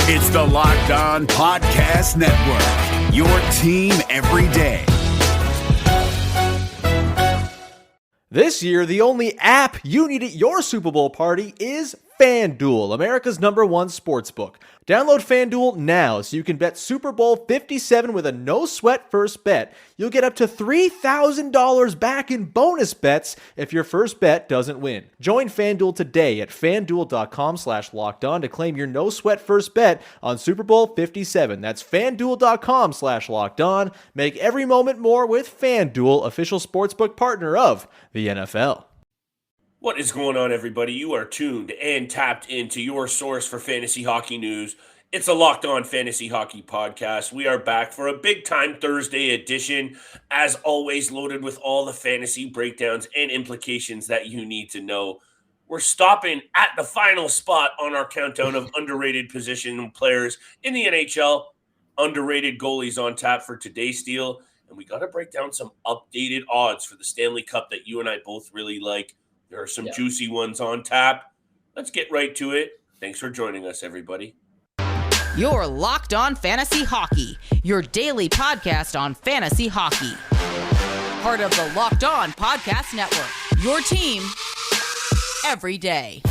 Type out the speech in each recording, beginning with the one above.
It's the Locked On Podcast Network, your team every day. This year, the only app you need at your Super Bowl party is FanDuel, America's #1 sportsbook. Download FanDuel now so you can bet Super Bowl 57 with a no-sweat first bet. You'll get up to $3,000 back in bonus bets if your first bet doesn't win. Join FanDuel today at FanDuel.com/lockedon to claim your no-sweat first bet on Super Bowl 57. That's FanDuel.com/lockedon. Make every moment more with FanDuel, official sportsbook partner of the NFL. What is going on, everybody? You are tuned and tapped into your source for fantasy hockey news. It's a Locked On Fantasy Hockey Podcast. We are back for a big-time Thursday edition, as always, loaded with all the fantasy breakdowns and implications that you need to know. We're stopping at the final spot on our countdown of underrated position players in the NHL. Underrated goalies on tap for today's deal. And we got to break down some updated odds for the Stanley Cup that you and I both really like. There are some juicy ones on tap. Let's get right to it. Thanks for joining us, everybody. You're Locked On Fantasy Hockey, your daily podcast on fantasy hockey. Part of the Locked On Podcast Network, your team every day.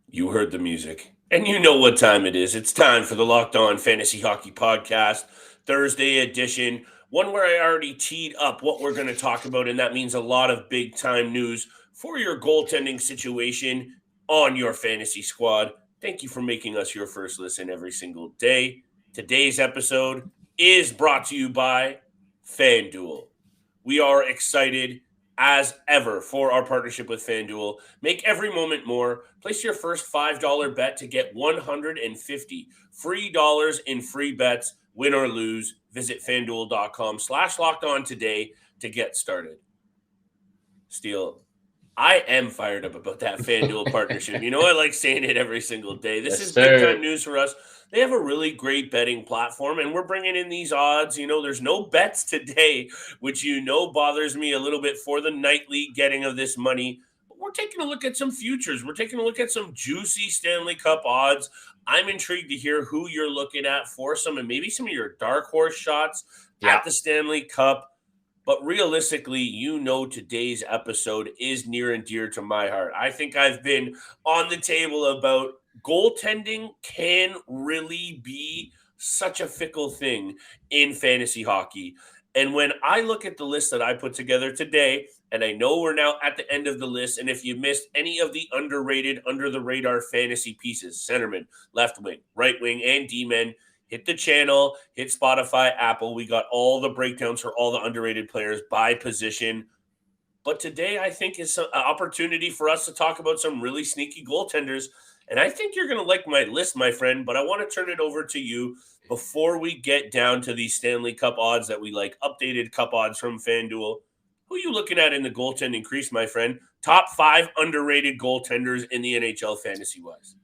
You heard the music, and you know what time it is. It's time for the Locked On Fantasy Hockey Podcast, Thursday edition, one where I already teed up what we're going to talk about, and that means a lot of big-time news for your goaltending situation on your fantasy squad. Thank you for making us your first listen every single day. Today's episode is brought to you by FanDuel. We are excited as ever for our partnership with FanDuel. Make every moment more. Place your first $5 bet to get $150 free dollars in free bets. Win or lose, visit FanDuel.com/lockedon today to get started. Steele, I am fired up about that FanDuel partnership. You know, I like saying it every single day. This is big time news for us. They have a really great betting platform, and we're bringing in these odds. You know, there's no bets today, which you know bothers me a little bit for the nightly getting of this money. But we're taking a look at some futures. We're taking a look at some juicy Stanley Cup odds. I'm intrigued to hear who you're looking at for some, and maybe some of your dark horse shots at the Stanley Cup. But realistically, you know today's episode is near and dear to my heart. I think I've been on the table about goaltending can really be such a fickle thing in fantasy hockey. And when I look at the list that I put together today, and I know we're now at the end of the list, and if you missed any of the underrated, under-the-radar fantasy pieces, centerman, left wing, right wing, and D-men, hit the channel, hit Spotify, Apple. We got all the breakdowns for all the underrated players by position. But today, I think, is an opportunity for us to talk about some really sneaky goaltenders. And I think you're going to like my list, my friend, but I want to turn it over to you before we get down to these Stanley Cup odds that we like, updated Cup odds from FanDuel. Who are you looking at in the goaltending crease, my friend? Top 5 underrated goaltenders in the NHL fantasy-wise.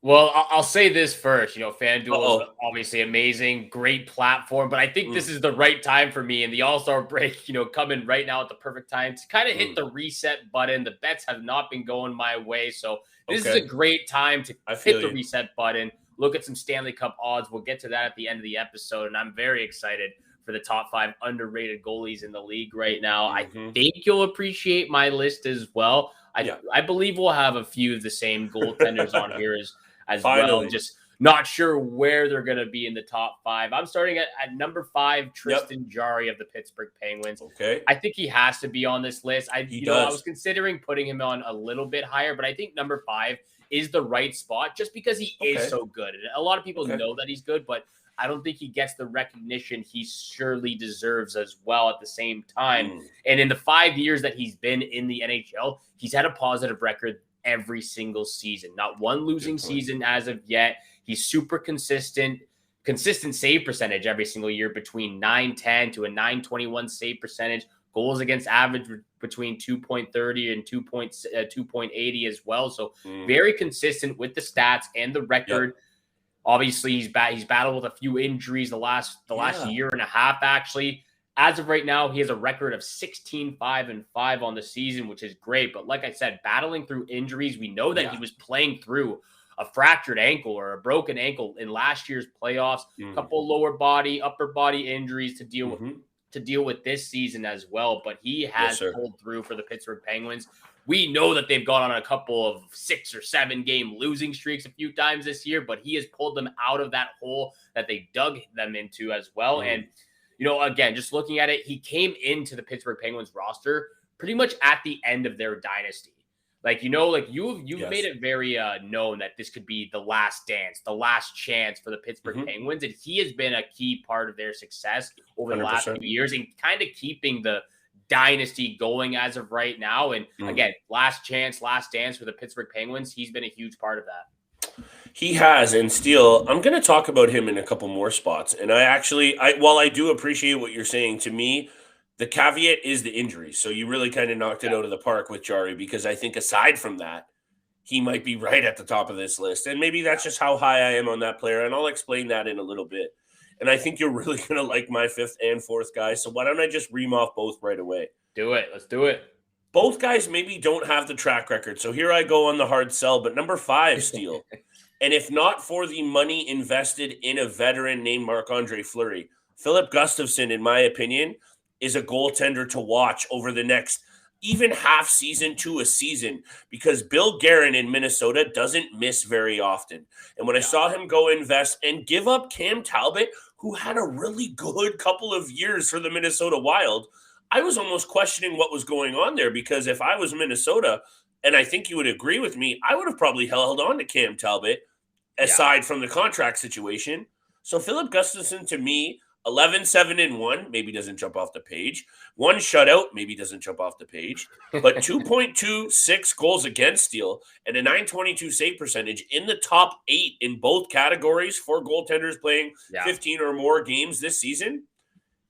Well, I'll say this first. You know, FanDuel is obviously amazing, great platform, but I think this is the right time for me, and the All-Star break, you know, coming right now at the perfect time to kind of hit the reset button. The bets have not been going my way, so this is a great time to hit the reset button, look at some Stanley Cup odds. We'll get to that at the end of the episode, and I'm very excited for the top 5 underrated goalies in the league right now. I think you'll appreciate my list as well. I believe we'll have a few of the same goaltenders on here as well. Just not sure where they're going to be in the top 5. I'm starting at number 5, Tristan Jarry of the Pittsburgh Penguins. Okay. I think he has to be on this list. I was considering putting him on a little bit higher, but I think number 5 is the right spot just because he is so good. And a lot of people know that he's good, but I don't think he gets the recognition he surely deserves as well at the same time. And in the 5 years that he's been in the NHL, he's had a positive record every single season. Not one losing season as of yet. He's super consistent save percentage every single year between 910 to a 921 save percentage. Goals against average between 2.30 and 2.80 as well. So very consistent with the stats and the record. Obviously, he's battled with a few injuries the last year and a half, actually. As of right now, he has a record of 16-5-5 on the season, which is great. But like I said, battling through injuries, we know that he was playing through a fractured ankle or a broken ankle in last year's playoffs, a couple lower body, upper body injuries to deal with this season as well. But he has pulled through for the Pittsburgh Penguins. We know that they've gone on a couple of 6 or 7 game losing streaks a few times this year, but he has pulled them out of that hole that they dug them into as well. And again, just looking at it, he came into the Pittsburgh Penguins roster pretty much at the end of their dynasty. You've made it very known that this could be the last dance, the last chance for the Pittsburgh Penguins. And he has been a key part of their success over the last few years and kind of keeping the dynasty going as of right now. And again, last chance, last dance for the Pittsburgh Penguins. He's been a huge part of that. He has, and Steele, I'm going to talk about him in a couple more spots. And while I do appreciate what you're saying, to me, the caveat is the injuries. So you really kind of knocked it out of the park with Jarry, because I think aside from that, he might be right at the top of this list. And maybe that's just how high I am on that player. And I'll explain that in a little bit. And I think you're really going to like my 5th and 4th guy. So why don't I just ream off both right away? Do it. Let's do it. Both guys maybe don't have the track record. So here I go on the hard sell. But number 5, Steele. And if not for the money invested in a veteran named Marc-Andre Fleury, Philip Gustavsson, in my opinion, is a goaltender to watch over the next even half season to a season, because Bill Guerin in Minnesota doesn't miss very often. And when I saw him go invest and give up Cam Talbot, who had a really good couple of years for the Minnesota Wild, I was almost questioning what was going on there, because if I was Minnesota, and I think you would agree with me, I would have probably held on to Cam Talbot aside from the contract situation. So Philip Gustavsson, to me, 11-7-1, maybe doesn't jump off the page. 1 shutout, maybe doesn't jump off the page. But 2.26 goals against, Steele, and a .922 save percentage in the top 8 in both categories for goaltenders playing 15 or more games this season.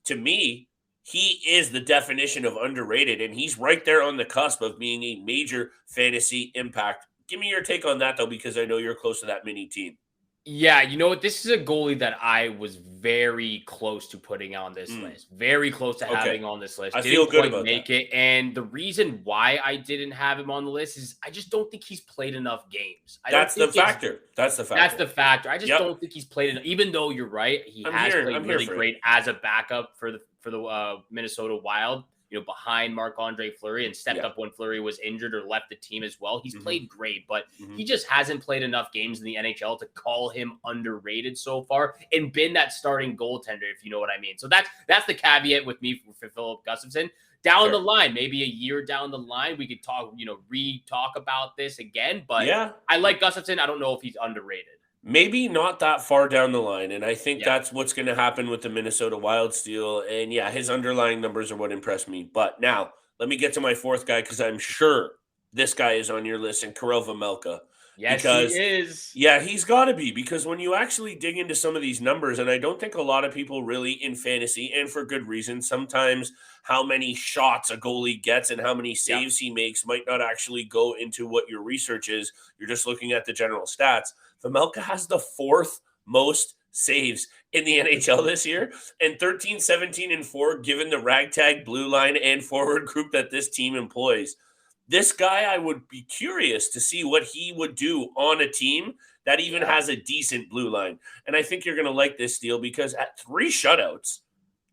To me, he is the definition of underrated, and he's right there on the cusp of being a major fantasy impact. Give me your take on that, though, because I know you're close to that mini team. Yeah, you know what? This is a goalie that I was very close to putting on this list. Very close to having on this list. I feel good about that. It. And the reason why I didn't have him on the list is I just don't think he's played enough games. That's the factor. That's the factor. I just don't think he's played enough. Even though you're right, he has played really great as a backup for the Minnesota Wild. Behind Marc-Andre Fleury, and stepped up when Fleury was injured or left the team as well. He's played great, but he just hasn't played enough games in the NHL to call him underrated so far and been that starting goaltender, if you know what I mean. So that's the caveat with me for Philip Gustavsson. Down the line, maybe a year down the line, we could talk, re-talk about this again. But I like Gustavsson. I don't know if he's underrated. Maybe not that far down the line, and I think that's what's going to happen with the Minnesota Wild, Steel. And his underlying numbers are what impressed me. But now, let me get to my 4th guy, because I'm sure this guy is on your list, and Karel Vejmelka. Yes, he is. Yeah, he's got to be, because when you actually dig into some of these numbers, and I don't think a lot of people really in fantasy, and for good reason, sometimes how many shots a goalie gets and how many saves he makes might not actually go into what your research is. You're just looking at the general stats. Vejmelka has the 4th most saves in the NHL this year, and 13, 17, and 4 given the ragtag blue line and forward group that this team employs. This guy, I would be curious to see what he would do on a team that even has a decent blue line. And I think you're going to like this deal, because at 3 shutouts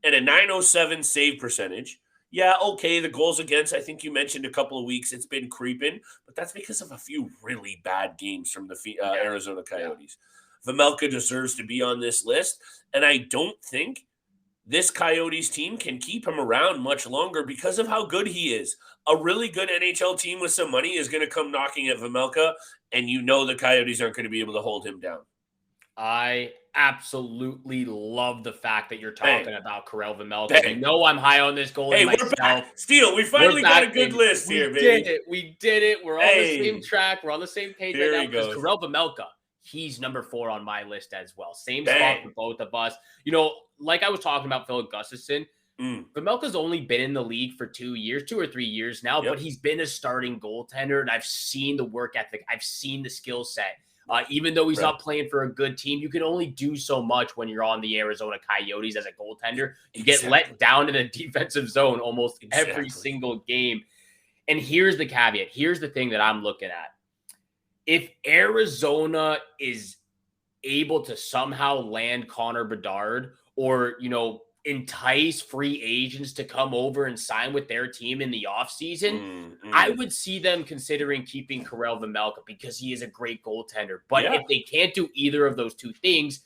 and a .907 save percentage, the goals against, I think you mentioned a couple of weeks, it's been creeping, but that's because of a few really bad games from the Arizona Coyotes. Vejmelka deserves to be on this list, and I don't think this Coyotes team can keep him around much longer because of how good he is. A really good NHL team with some money is going to come knocking at Vejmelka, and the Coyotes aren't going to be able to hold him down. I absolutely love the fact that you're talking about Karel Vejmelka. I'm high on this goalie myself. We're back. Steele, we finally got a good list here, baby. We did it. We're on the same track. We're on the same page right now. Because Karel Vejmelka, he's number 4 on my list as well. Same spot for both of us. Like I was talking about Philip Gustavsson, Vejmelka's only been in the league for 2 or 3 years now, but he's been a starting goaltender, and I've seen the work ethic. I've seen the skill set. Even though he's not playing for a good team, you can only do so much when you're on the Arizona Coyotes as a goaltender. You get let down in a defensive zone almost every single game. And here's the caveat. Here's the thing that I'm looking at. If Arizona is able to somehow land Connor Bedard or, entice free agents to come over and sign with their team in the offseason, I would see them considering keeping Karel Vejmelka because he is a great goaltender. But if they can't do either of those two things,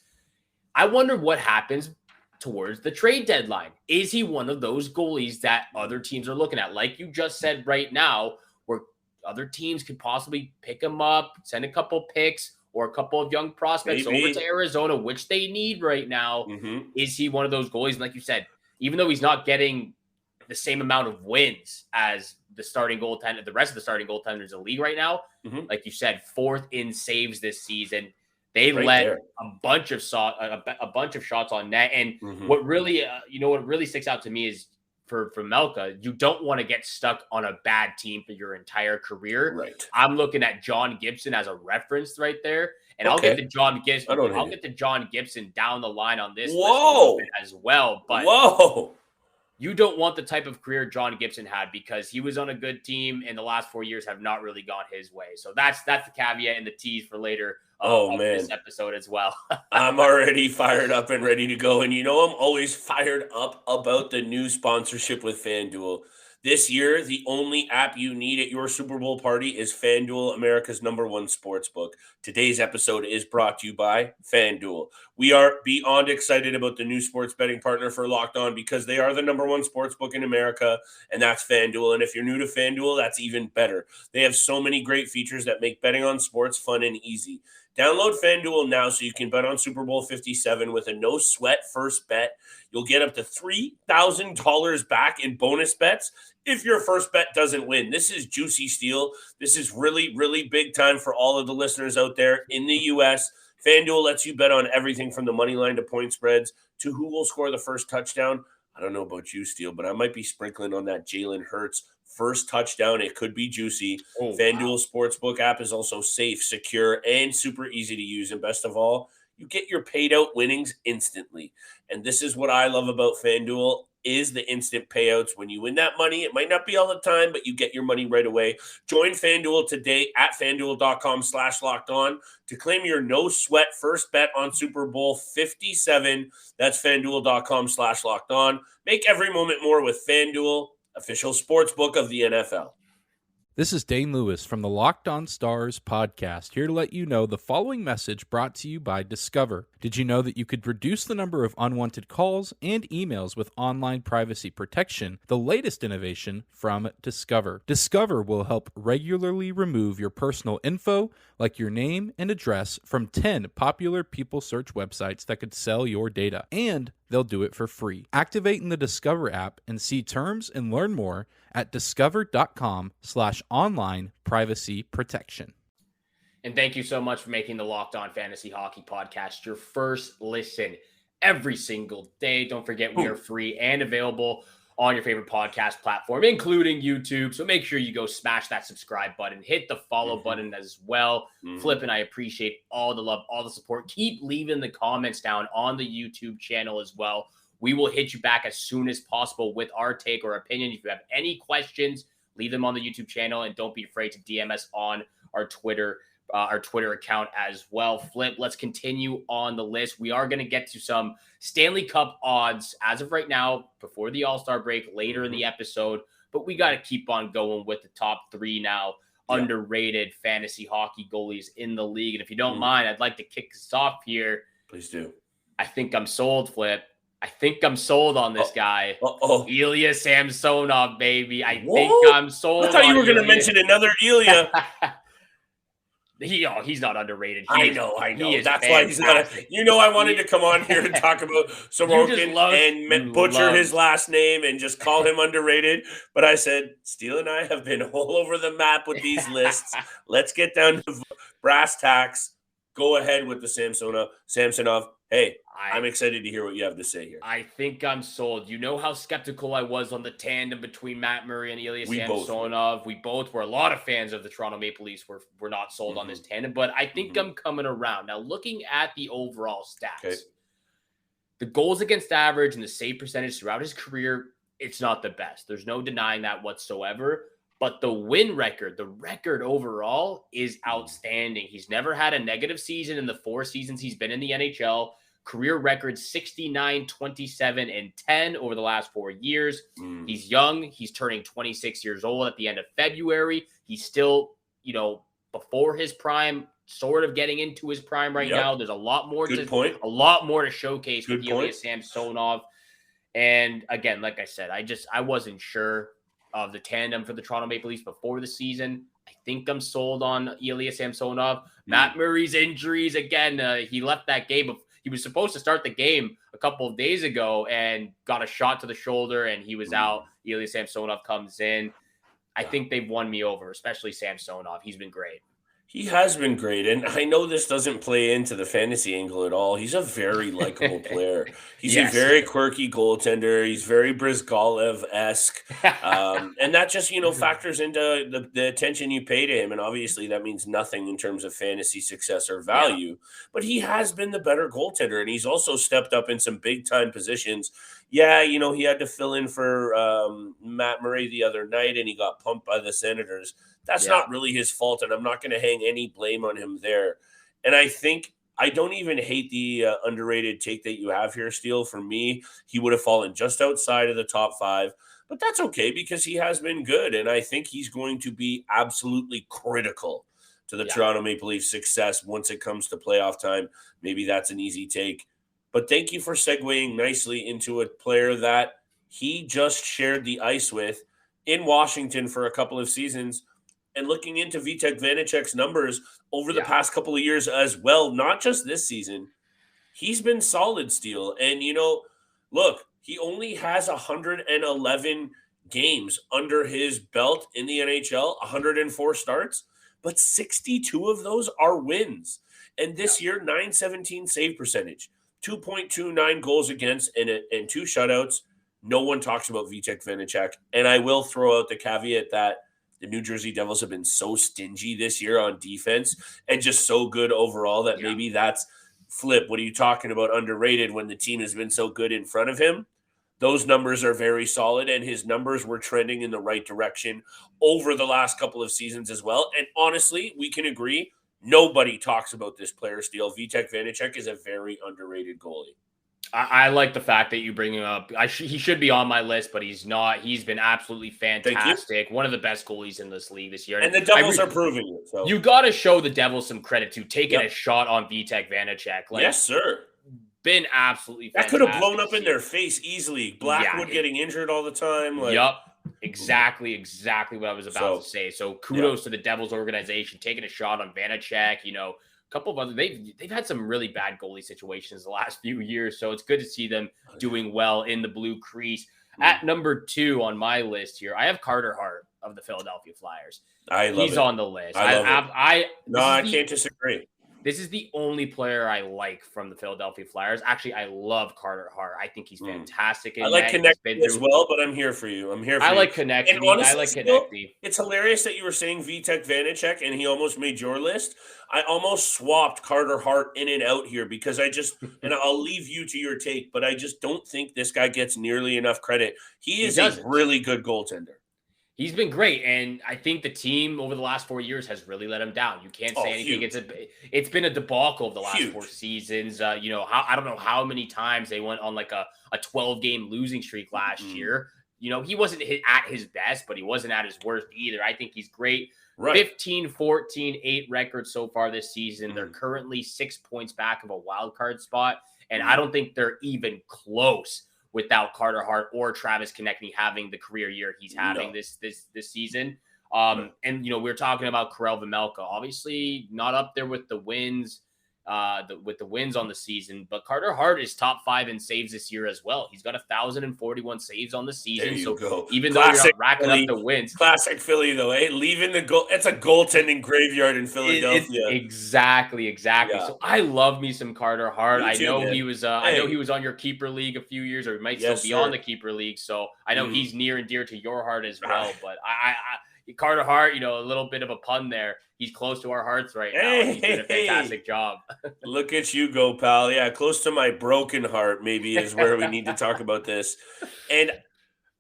I wonder what happens towards the trade deadline. Is he one of those goalies that other teams are looking at? Like you just said right now, where other teams could possibly pick him up, send a couple picks, or a couple of young prospects over to Arizona, which they need right now. Is he one of those goalies? And like you said, even though he's not getting the same amount of wins as the starting goaltender, the rest of the starting goaltenders in the league right now, like you said, 4th in saves this season. They let a bunch of shots on net. And what really, what really sticks out to me is for Melka, you don't want to get stuck on a bad team for your entire career. Right. I'm looking at John Gibson as a reference right there. And I'll get to John Gibson. I'll get to John Gibson down the line on this list as well. But you don't want the type of career John Gibson had because he was on a good team and the last 4 years have not really gone his way. So that's the caveat and the tease for later. This episode as well. I'm already fired up and ready to go. And I'm always fired up about the new sponsorship with FanDuel. This year, the only app you need at your Super Bowl party is FanDuel, America's #1 sportsbook. Today's episode is brought to you by FanDuel. We are beyond excited about the new sports betting partner for Locked On because they are the #1 sportsbook in America, and that's FanDuel. And if you're new to FanDuel, that's even better. They have so many great features that make betting on sports fun and easy. Download FanDuel now so you can bet on Super Bowl 57 with a no-sweat first bet. You'll get up to $3,000 back in bonus bets if your first bet doesn't win. This is juicy steal. This is really, really big time for all of the listeners out there in the U.S. FanDuel lets you bet on everything from the money line to point spreads to who will score the first touchdown. I don't know about you, Steele, but I might be sprinkling on that Jalen Hurts first touchdown. It could be juicy. FanDuel Sportsbook app is also safe, secure, and super easy to use. And best of all, you get your paid out winnings instantly. And this is what I love about FanDuel is the instant payouts. When you win that money, it might not be all the time, but you get your money right away. Join FanDuel today at FanDuel.com/lockedon to claim your no sweat first bet on Super Bowl 57. That's FanDuel.com/lockedon. Make every moment more with FanDuel, official sportsbook of the NFL. This is Dane Lewis from the Locked On Stars podcast, here to let you know the following message brought to you by Discover. Did you know that you could reduce the number of unwanted calls and emails with online privacy protection, the latest innovation from Discover? Discover will help regularly remove your personal info, like your name and address, from 10 popular people search websites that could sell your data, and they'll do it for free. Activate in the Discover app and see terms and learn more at discover.com/online privacy protection. And thank you so much for making the Locked On Fantasy Hockey Podcast your first listen every single day. Don't forget, we are free and available on your favorite podcast platform, including YouTube. So make sure you go smash that subscribe button, hit the follow button as well. Flip and I appreciate all the love, all the support. Keep leaving the comments down on the YouTube channel as well. We will hit you back as soon as possible with our take or opinion. If you have any questions, leave them on the YouTube channel, and don't be afraid to DM us on our Twitter account as well. Flip, let's continue on the list. We are going to get to some Stanley Cup odds as of right now before the All-Star break later in the episode, but we got to keep on going with the top 3 now. Underrated fantasy hockey goalies in the league. And if you don't mind, I'd like to kick us off here. Please do. I think I'm sold, Flip. I think I'm sold on this guy. Ilya Samsonov, baby. I think I'm sold. I thought you were going to mention another Ilya. He's not underrated. I know. That's why he's not. I wanted to come on here and talk about Sorokin and butcher his last name and just call him underrated. But I said, Steele and I have been all over the map with these lists. Let's get down to brass tacks. Go ahead with the Samsonov. Hey, I'm excited to hear what you have to say here. I think I'm sold. You know how skeptical I was on the tandem between Matt Murray and Ilya Samsonov. We both were. A lot of fans of the Toronto Maple Leafs were not sold on this tandem, but I think I'm coming around. Now, looking at the overall stats, the goals against average and the save percentage throughout his career, it's not the best. There's no denying that whatsoever. But the win record, the record overall is outstanding. He's never had a negative season in the 4 seasons he's been in the NHL. Career record 69, 27, and 10 over the last 4 years. He's young. He's turning 26 years old at the end of February. He's still, before his prime, sort of getting into his prime right now. There's a lot more to showcase with Ilya Samsonov. And again, like I said, I wasn't sure of the tandem for the Toronto Maple Leafs before the season. I think I'm sold on Ilya Samsonov. Matt Murray's injuries, again, he left that game. He was supposed to start the game a couple of days ago and got a shot to the shoulder, and he was out. Ilya Samsonov comes in. I think they've won me over, especially Samsonov. He's been great. He has been great, and I know this doesn't play into the fantasy angle at all. He's a very likable player. He's a very quirky goaltender. He's very Brizgalov-esque, and that just factors into the attention you pay to him. And obviously, that means nothing in terms of fantasy success or value. But he has been the better goaltender, and he's also stepped up in some big time positions. Yeah, he had to fill in for Matt Murray the other night, and he got pumped by the Senators. That's not really his fault, and I'm not going to hang any blame on him there. And I don't even hate the underrated take that you have here, Steele. For me, he would have fallen just outside of the top 5, but that's okay because he has been good, and I think he's going to be absolutely critical to the Toronto Maple Leafs' success once it comes to playoff time. Maybe that's an easy take. But thank you for segueing nicely into a player that he just shared the ice with in Washington for a couple of seasons. And looking into Vitek Vanecek's numbers over the past couple of years as well, not just this season, he's been solid, Steele. And, look, he only has 111 games under his belt in the NHL, 104 starts, but 62 of those are wins. And this year, 917 save percentage, 2.29 goals against, and 2 shutouts. No one talks about Vitek Vanecek. And I will throw out the caveat that the New Jersey Devils have been so stingy this year on defense and just so good overall that maybe that's flip. What are you talking about underrated when the team has been so good in front of him? Those numbers are very solid, and his numbers were trending in the right direction over the last couple of seasons as well. And honestly, we can agree, nobody talks about this player, Steele. Vitek Vanecek is a very underrated goalie. I like the fact that you bring him up. He should be on my list, but he's not. He's been absolutely fantastic. One of the best goalies in this league this year. And the Devils are proving it. So you got to show the Devils some credit to taking a shot on Vitek Vanecek. Yes, sir. Been absolutely fantastic. That could have blown up in their face easily. Blackwood getting injured all the time. Exactly what I was about to say. So kudos to the Devils organization taking a shot on Vanacek. Couple of other they've had some really bad goalie situations the last few years, so it's good to see them doing well in the blue crease. At number 2 on my list here, I have Carter Hart of the Philadelphia Flyers. He's on the list. I can't disagree. This is the only player I like from the Philadelphia Flyers. Actually, I love Carter Hart. I think he's fantastic. I like Konechny as well, but I'm here for you. I like Konechny. I like Konechny. It's hilarious that you were saying Vitek Vanecek and he almost made your list. I almost swapped Carter Hart in and out here because and I'll leave you to your take, but I just don't think this guy gets nearly enough credit. He is a really good goaltender. He's been great, and I think the team over the last 4 years has really let him down. You can't say anything. It's been a debacle of the last 4 seasons. I don't know how many times they went on like a 12-game losing streak last year. He wasn't at his best, but he wasn't at his worst either. I think he's great. Right. 15, 14, 8 records so far this season. They're currently 6 points back of a wild card spot, and I don't think they're even close without Carter Hart or Travis Konechny having the career year he's having this season. And, we're talking about Karel Vejmelka, obviously not up there with the wins. with the wins on the season. But Carter Hart is top 5 in saves this year as well. He's got 1,041 saves on the season. So go. even though you're not racking up the wins, classic Philly though, leaving the goal. It's a goaltending graveyard in Philadelphia. Exactly. Yeah. So I love me some Carter Hart. Me too, I know man. he was. I know he was on your keeper league a few years, or he might still be on the keeper league. So I know he's near and dear to your heart as well. But I Carter Hart, a little bit of a pun there. He's close to our hearts right now. He's doing a fantastic job. Look at you go, pal. Yeah, close to my broken heart maybe is where we need to talk about this. And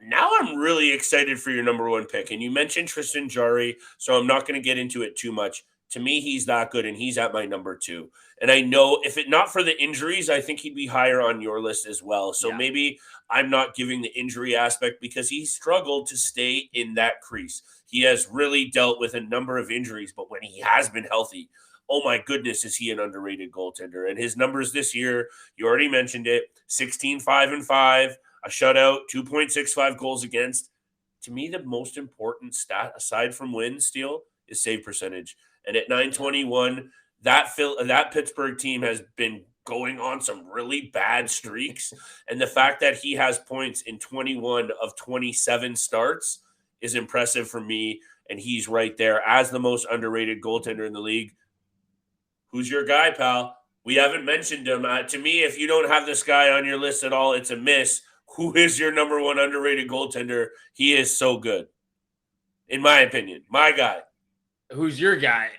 now I'm really excited for your number 1 pick. And you mentioned Tristan Jarry, so I'm not going to get into it too much. To me, he's that good, and he's at my number 2. And I know if it not for the injuries, I think he'd be higher on your list as well. So maybe I'm not giving the injury aspect because he struggled to stay in that crease. He has really dealt with a number of injuries, but when he has been healthy, oh my goodness, is he an underrated goaltender. And his numbers this year, you already mentioned it, 16-5-5, a shutout, 2.65 goals against. To me, the most important stat, aside from wins, Steele, is save percentage. And at 921, that Pittsburgh team has been going on some really bad streaks. And the fact that he has points in 21 of 27 starts is impressive for me. And he's right there as the most underrated goaltender in the league. Who's your guy, pal? We haven't mentioned him. To me, if you don't have this guy on your list at all, it's a miss. Who is your number 1 underrated goaltender? He is so good. In my opinion, my guy. Who's your guy?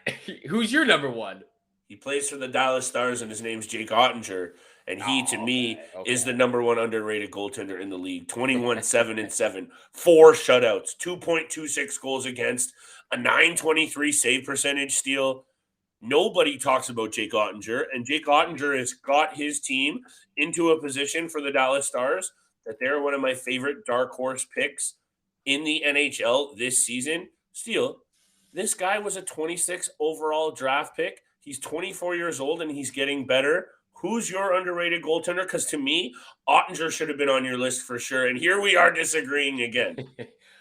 Who's your number 1? He plays for the Dallas Stars, and his name's Jake Ottinger. And he, to me, is the number 1 underrated goaltender in the league. 21-7-7, 4 shutouts, 2.26 goals against, a 923 save percentage, Steele. Nobody talks about Jake Ottinger, and Jake Ottinger has got his team into a position for the Dallas Stars that they're one of my favorite dark horse picks in the NHL this season. Steele, this guy was a 26 overall draft pick. He's 24 years old, and he's getting better. Who's your underrated goaltender? Because to me, Ottinger should have been on your list for sure. And here we are disagreeing again.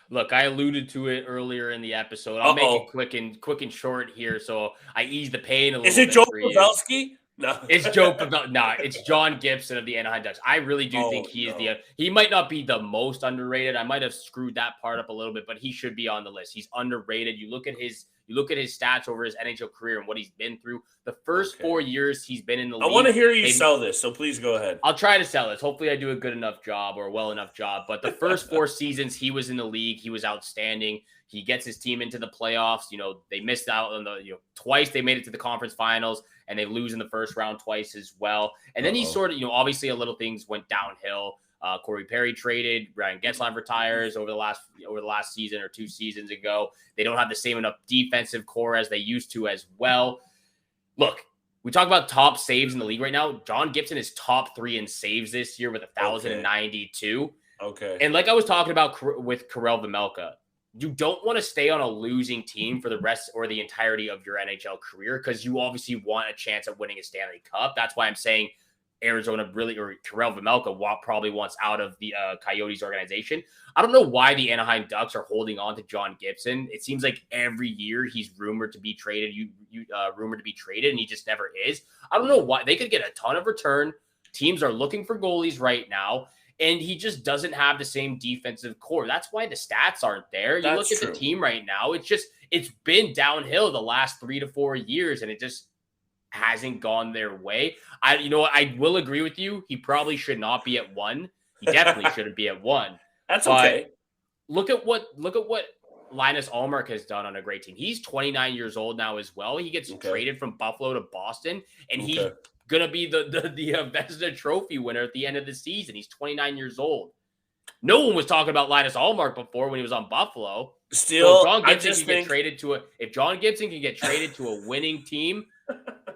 Look, I alluded to it earlier in the episode. I'll make it quick and short here, so I ease the pain a little bit. Is it Joe Pavelski? No, it's Joe Pavelski. No, it's John Gibson of the Anaheim Ducks. I really do think he is he might not be the most underrated. I might have screwed that part up a little bit, but he should be on the list. He's underrated. You look at his stats over his NHL career and what he's been through. The first 4 years he's been in the league. I want to hear you sell this, so please go ahead. I'll try to sell this. Hopefully I do a good enough job or a well enough job. But the first 4 seasons he was in the league, he was outstanding. He gets his team into the playoffs. They missed out on twice they made it to the conference finals, and they lose in the first round twice as well. And then he sort of, obviously a little things went downhill. Corey Perry traded. Ryan Getzlaf retires over the last season or 2 seasons ago. They don't have the same enough defensive core as they used to as well. Look, we talk about top saves in the league right now. John Gibson is top 3 in saves this year with 1,092. Okay. And like I was talking about with Karel Vejmelka, you don't want to stay on a losing team for the rest or the entirety of your NHL career because you obviously want a chance at winning a Stanley Cup. That's why I'm saying Arizona or Karel Vejmelka probably wants out of the Coyotes organization. I don't know why the Anaheim Ducks are holding on to John Gibson. It seems like every year he's rumored to be traded. Rumored to be traded, and he just never is. I don't know why. They could get a ton of return. Teams are looking for goalies right now, and he just doesn't have the same defensive core. That's why the stats aren't there. You look at the team right now. It's been downhill the last 3 to 4 years, and it just hasn't gone their way. I will agree with you. He probably should not be at 1. He definitely shouldn't be at 1. That's okay. Look at what Linus Ullmark has done on a great team. He's 29 years old now as well. He gets traded from Buffalo to Boston, and he's gonna be the Vezina Trophy winner at the end of the season. He's 29 years old. No one was talking about Linus Ullmark before when he was on Buffalo. Still, so if John Gibson can get traded to a winning team,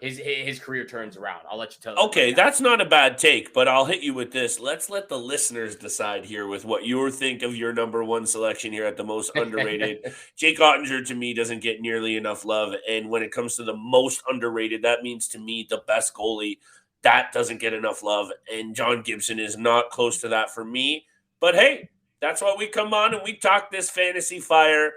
his career turns around. I'll let you tell. Okay, that's not a bad take, but I'll hit you with this. Let's let the listeners decide here with what you think of your number 1 selection here at the most underrated. Jake Ottinger, to me, doesn't get nearly enough love. And when it comes to the most underrated, that means to me the best goalie. That doesn't get enough love. And John Gibson is not close to that for me. But hey, that's why we come on and we talk this fantasy fire.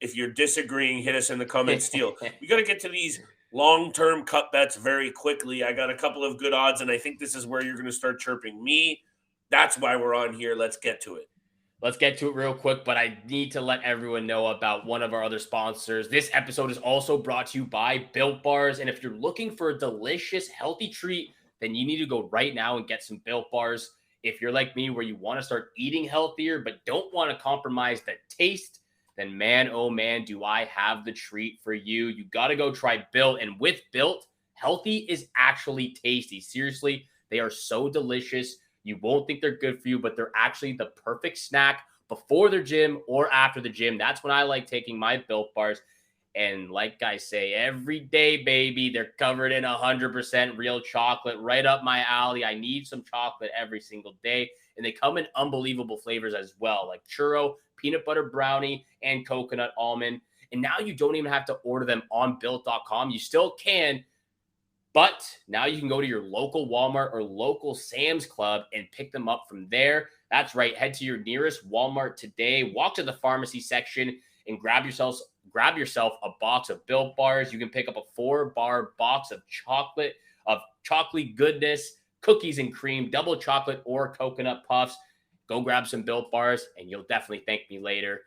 If you're disagreeing, hit us in the comments. Steele, we got to get to these long-term cup bets very quickly. I got a couple of good odds, and I think this is where you're going to start chirping me. That's why we're on here. Let's get to it. Let's get to it real quick, but I need to let everyone know about one of our other sponsors. This episode is also brought to you by Built Bars, and if you're looking for a delicious, healthy treat, then you need to go right now and get some Built Bars. If you're like me, where you want to start eating healthier but don't want to compromise the taste, then man, oh man, do I have the treat for you. You got to go try Built, and with Built, healthy is actually tasty. Seriously, they are so delicious. You won't think they're good for you, but they're actually the perfect snack before the gym or after the gym. That's when I like taking my Built Bars. And like I say, every day, baby, they're covered in 100% real chocolate, right up my alley. I need some chocolate every single day. And they come in unbelievable flavors as well, like churro, peanut butter brownie, and coconut almond. And now you don't even have to order them on Built.com. You still can, but now you can go to your local Walmart or local Sam's Club and pick them up from there. That's right. Head to your nearest Walmart today. Walk to the pharmacy section and grab yourself a box of Built Bars. You can pick up a 4-bar box of chocolate goodness, cookies and cream, double chocolate, or coconut puffs. Go grab some Built Bars, and you'll definitely thank me later.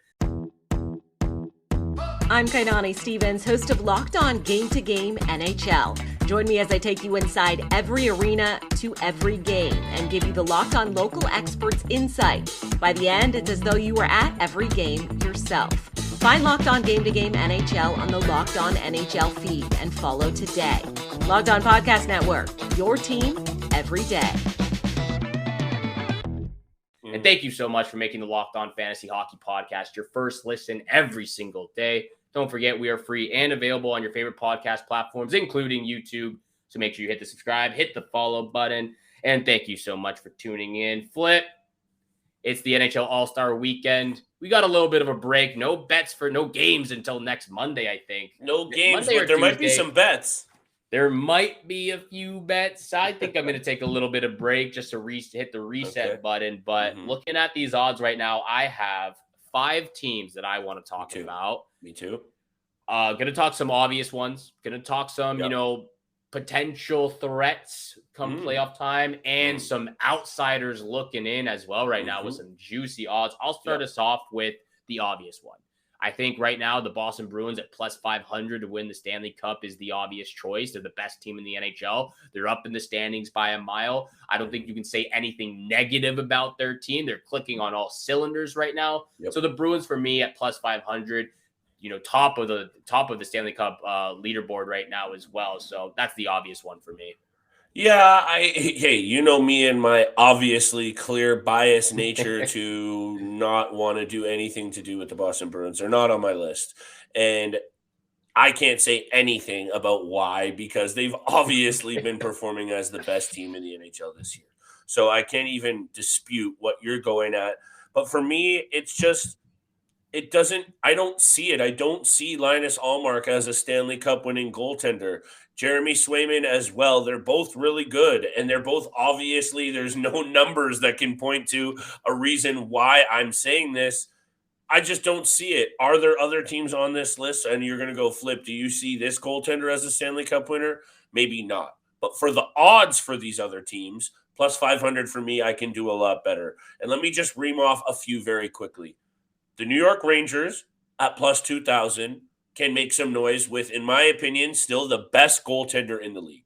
I'm Kainani Stevens, host of Locked On Game to Game NHL. Join me as I take you inside every arena to every game and give you the Locked On local experts' insight. By the end, it's as though you were at every game yourself. Find Locked On Game to Game NHL on the Locked On NHL feed and follow today. Locked On Podcast Network, your team every day. And thank you so much for making the Locked On Fantasy Hockey Podcast your first listen every single day. Don't forget, we are free and available on your favorite podcast platforms, including YouTube. So make sure you hit the subscribe, hit the follow button, and thank you so much for tuning in. Flip, it's the NHL All-Star Weekend. We got a little bit of a break. No bets for no games until next Monday, I think. No games, but there might be some bets. There might be a few bets. I think I'm going to take a little bit of break just to hit the reset button. But looking at these odds right now, I have 5 teams that I want to talk about. Me too. Going to talk some obvious ones. Going to talk some, potential threats come playoff time, and some outsiders looking in as well right now with some juicy odds. I'll start us off with the obvious one. I think right now the Boston Bruins at plus 500 to win the Stanley Cup is the obvious choice. They're the best team in the NHL. They're up in the standings by a mile. I don't think you can say anything negative about their team. They're clicking on all cylinders right now. So the Bruins for me at plus 500, top of the Stanley Cup leaderboard right now as well. So that's the obvious one for me. Yeah, hey, me and my obviously clear bias nature to not want to do anything to do with the Boston Bruins. They're not on my list. And I can't say anything about why, because they've obviously been performing as the best team in the NHL this year. So I can't even dispute what you're going at. But for me, it's just, I don't see it. I don't see Linus Ullmark as a Stanley Cup winning goaltender. Jeremy Swayman as well. They're both really good, and they're both obviously, there's no numbers that can point to a reason why I'm saying this. I just don't see it. Are there other teams on this list? And you're going to go, Flip, do you see this goaltender as a Stanley Cup winner? Maybe not. But for the odds for these other teams, plus 500 for me, I can do a lot better. And let me just ream off a few very quickly. The New York Rangers at plus 2,000 can make some noise with, in my opinion, still the best goaltender in the league.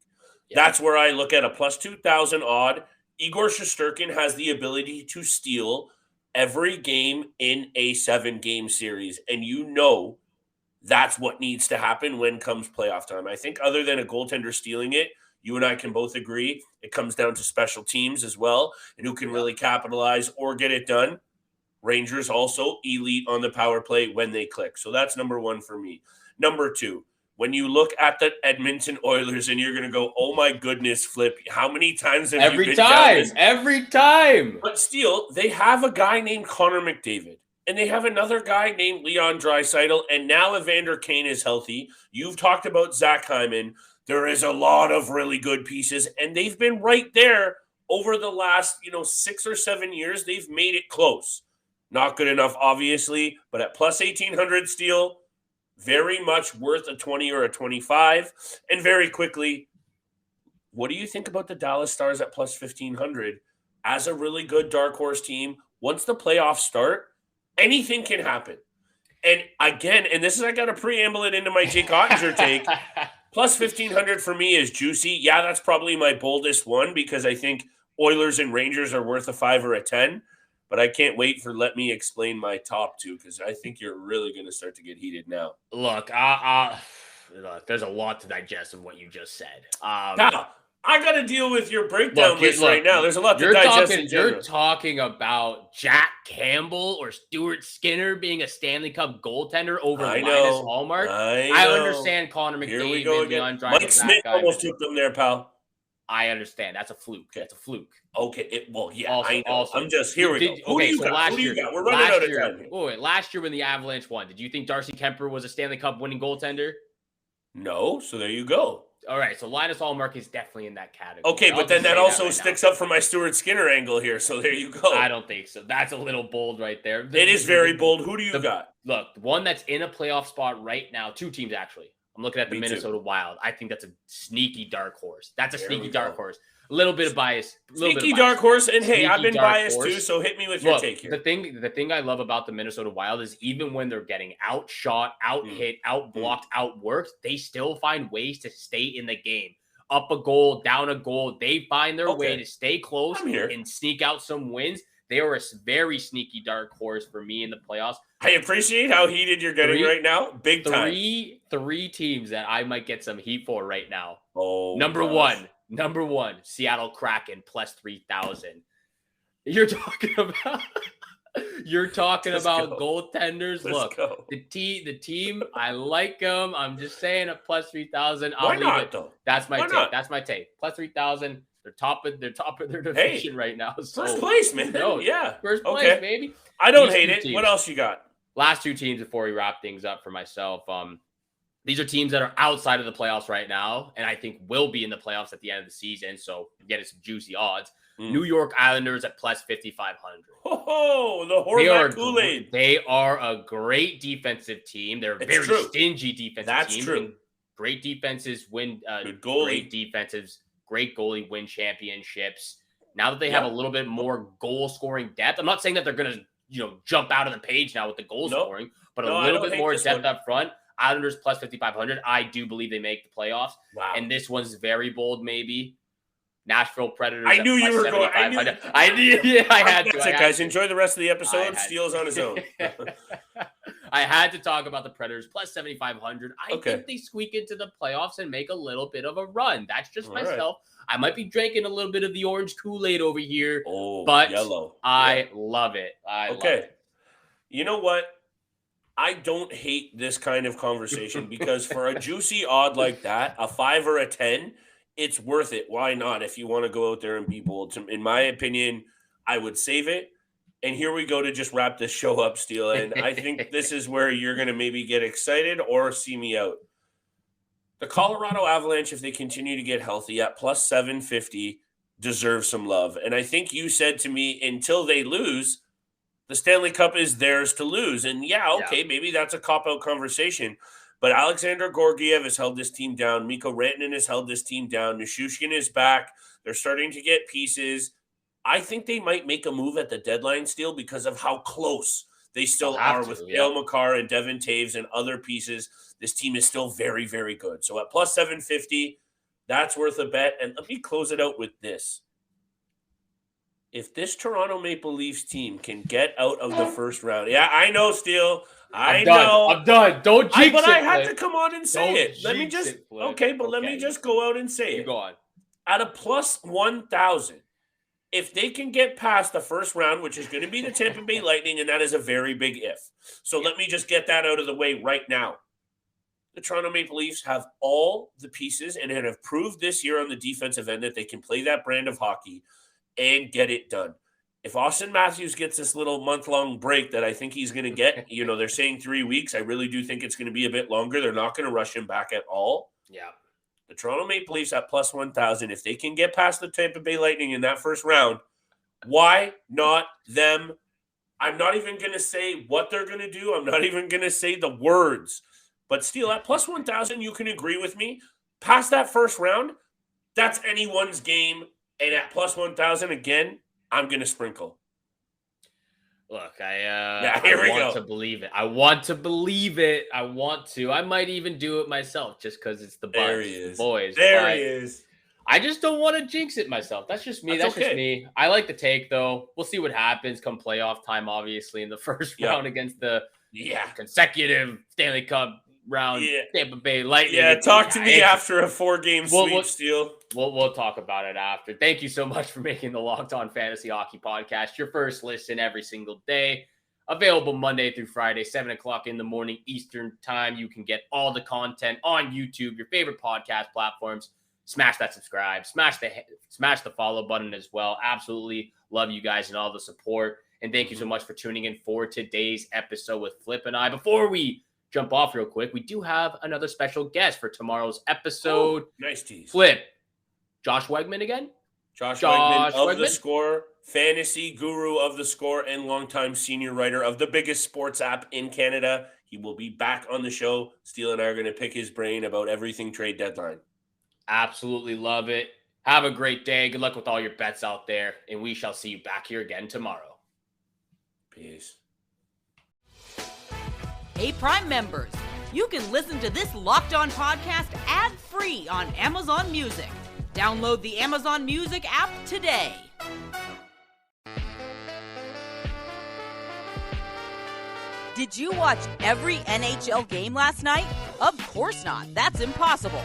Yeah. That's where I look at a plus 2,000 odd. Igor Shesterkin has the ability to steal every game in a 7-game series. And that's what needs to happen when comes playoff time. I think other than a goaltender stealing it, you and I can both agree it comes down to special teams as well and who can really capitalize or get it done. Rangers also elite on the power play when they click. So that's number 1 for me. Number 2, when you look at the Edmonton Oilers and you're going to go, oh my goodness, Flip, how many times have you been down this? Every time. But still, they have a guy named Connor McDavid. And they have another guy named Leon Draisaitl. And now Evander Kane is healthy. You've talked about Zach Hyman. There is a lot of really good pieces. And they've been right there over the last, 6 or 7 years. They've made it close. Not good enough, obviously, but at plus 1,800 steel, very much worth a 20 or a 25. And very quickly, what do you think about the Dallas Stars at plus 1,500 as a really good dark horse team? Once the playoffs start, anything can happen. And again, and this is, I got to preamble it into my Jake Ottinger take. Plus 1,500 for me is juicy. Yeah, that's probably my boldest one because I think Oilers and Rangers are worth a 5 or a 10. But I can't wait for let me explain my top two because I think you're really going to start to get heated now. Look, there's a lot to digest of what you just said. Now, I got to deal with your breakdown list right now. There's a lot to digest in general. You're talking about Jack Campbell or Stuart Skinner being a Stanley Cup goaltender over Linus Hallmark. I understand Connor McDavid. Here we go again. Mike Smith almost took them there, pal. I understand. That's a fluke. Okay. That's a fluke. Okay. Also, I know. I'm just, here we go. Who do you got? We're running out of time. Wait, last year when the Avalanche won, did you think Darcy Kemper was a Stanley Cup winning goaltender? No. So there you go. All right. So Linus Hallmark is definitely in that category. Okay. But then that also sticks up for my Stuart Skinner angle here. So there you go. I don't think so. That's a little bold right there. It is very bold. Who do you got? Look, the one that's in a playoff spot right now, two teams actually. I'm looking at the Minnesota Wild. I think that's a sneaky dark horse. That's a sneaky dark horse. A little bit of bias. Sneaky dark horse. And hey, I've been biased too, so hit me with your take here. The thing I love about the Minnesota Wild is even when they're getting outshot, out-hit, out-blocked, outworked, they still find ways to stay in the game. Up a goal, down a goal. They find their way to stay close and sneak out some wins. They are a very sneaky dark horse for me in the playoffs. I appreciate how heated you're getting right now. Big time. Three teams that I might get some heat for right now. Oh, Number one, Seattle Kraken plus 3,000. You're talking about goaltenders. Look, the team, I like them. I'm just saying at plus 3,000. Why not though? That's my take. That's my take. Plus 3,000. They're top of their division right now. So, first place, man. First place, baby. I don't hate it. What else you got? Last two teams before we wrap things up for myself. These are teams that are outside of the playoffs right now, and I think will be in the playoffs at the end of the season. So I'm getting some juicy odds. New York Islanders at plus 5,500. Oh, the Horvat Kool-Aid. They are a great defensive team. They're a very stingy defensive team. That's true. Great defenses win. Good goalie. Great defensives. Great goalie win championships. Now that they have a little bit more goal scoring depth, I'm not saying that they're going to jump out of the page now with the goal scoring, but a little bit more depth up front. Islanders plus 5,500. I do believe they make the playoffs. Wow. And this one's very bold, maybe. Nashville Predators. I knew you were going. I had to. Guys, enjoy the rest of the episode. Steele's on his own. I had to talk about the Predators plus 7,500. I think they squeak into the playoffs and make a little bit of a run. That's just myself. Right. I might be drinking a little bit of the orange Kool-Aid over here, but yellow. I love it. I love it. You know what? I don't hate this kind of conversation because for a juicy odd like that, a 5 or a 10, it's worth it. Why not? If you want to go out there and be bold, in my opinion, I would save it. And here we go to just wrap this show up, Steele. And I think this is where you're going to maybe get excited or see me out. The Colorado Avalanche, if they continue to get healthy at plus 750, deserve some love. And I think you said to me, until they lose, the Stanley Cup is theirs to lose. And maybe that's a cop-out conversation. But Alexander Georgiev has held this team down. Mikko Rantanen has held this team down. Nichushkin is back. They're starting to get pieces. I think they might make a move at the deadline still because of how close they still are with Cale Makar and Devin Taves and other pieces. This team is still very, very good. So at plus 750, that's worth a bet. And let me close it out with this. If this Toronto Maple Leafs team can get out of the first round, I know, Steele. I know. I'm done. Don't jinx it. But I had to come on and say it. Let me just let me just go out and say it. Go on. At a plus 1,000, if they can get past the first round, which is going to be the Tampa Bay Lightning, and that is a very big if. So let me just get that out of the way right now. The Toronto Maple Leafs have all the pieces and have proved this year on the defensive end that they can play that brand of hockey and get it done. If Austin Matthews gets this little month-long break that I think he's going to get, they're saying 3 weeks. I really do think it's going to be a bit longer. They're not going to rush him back at all. Yeah. The Toronto Maple Leafs at plus 1,000. If they can get past the Tampa Bay Lightning in that first round, why not them? I'm not even going to say what they're going to do. I'm not even going to say the words. But Steele, at plus 1,000, you can agree with me. Past that first round, that's anyone's game. And at plus 1,000, again, I'm going to sprinkle. Look, I want to believe it. I want to believe it. I want to. I might even do it myself just because it's the boys. There he is. I just don't want to jinx it myself. That's just me. That's just me. I like the take, though. We'll see what happens come playoff time, obviously, in the first round against the consecutive Stanley Cup round, Tampa Bay Lightning. Yeah, talk to me after a 4-game sweep, Steele. We'll talk about it after. Thank you so much for making the Locked On Fantasy Hockey Podcast your first listen every single day. Available Monday through Friday, 7 o'clock in the morning Eastern time. You can get all the content on YouTube, your favorite podcast platforms. Smash that subscribe. Smash the follow button as well. Absolutely love you guys and all the support. And thank you so much for tuning in for today's episode with Flip and I. Before we jump off real quick, we do have another special guest for tomorrow's episode. Nice tease. Flip. Josh Wegman again? Josh Wegman of The Score, fantasy guru of The Score, and longtime senior writer of the biggest sports app in Canada. He will be back on the show. Steele and I are going to pick his brain about everything trade deadline. Absolutely love it. Have a great day. Good luck with all your bets out there, and we shall see you back here again tomorrow. Peace. Hey, Prime members, you can listen to this Locked On podcast ad-free on Amazon Music. Download the Amazon Music app today. Did you watch every NHL game last night? Of course not. That's impossible.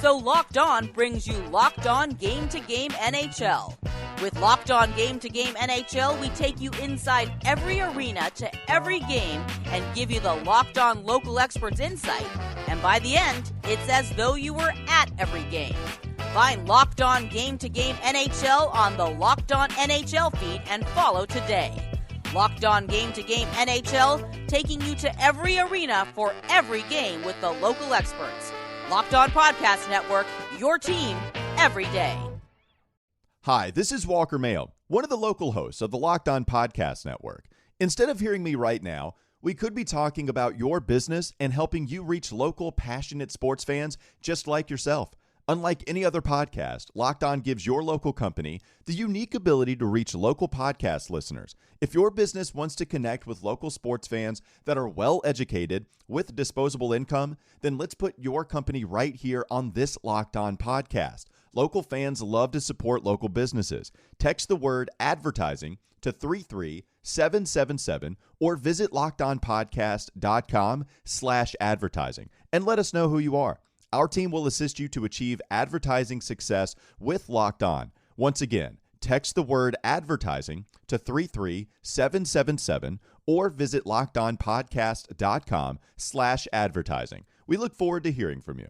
So Locked On brings you Locked On Game to Game NHL. With Locked On Game to Game NHL, we take you inside every arena to every game and give you the Locked On local experts insight. And by the end, it's as though you were at every game. Find Locked On Game to Game NHL on the Locked On NHL feed and follow today. Locked On Game to Game NHL, taking you to every arena for every game with the local experts. Locked On Podcast Network, your team every day. Hi, this is Walker Mayo, one of the local hosts of the Locked On Podcast Network. Instead of hearing me right now, we could be talking about your business and helping you reach local, passionate sports fans just like yourself. Unlike any other podcast, Locked On gives your local company the unique ability to reach local podcast listeners. If your business wants to connect with local sports fans that are well-educated with disposable income, then let's put your company right here on this Locked On podcast. Local fans love to support local businesses. Text the word advertising to 33777 or visit lockedonpodcast.com/advertising and let us know who you are. Our team will assist you to achieve advertising success with Locked On. Once again, text the word advertising to 33777 or visit lockedonpodcast.com/advertising. We look forward to hearing from you.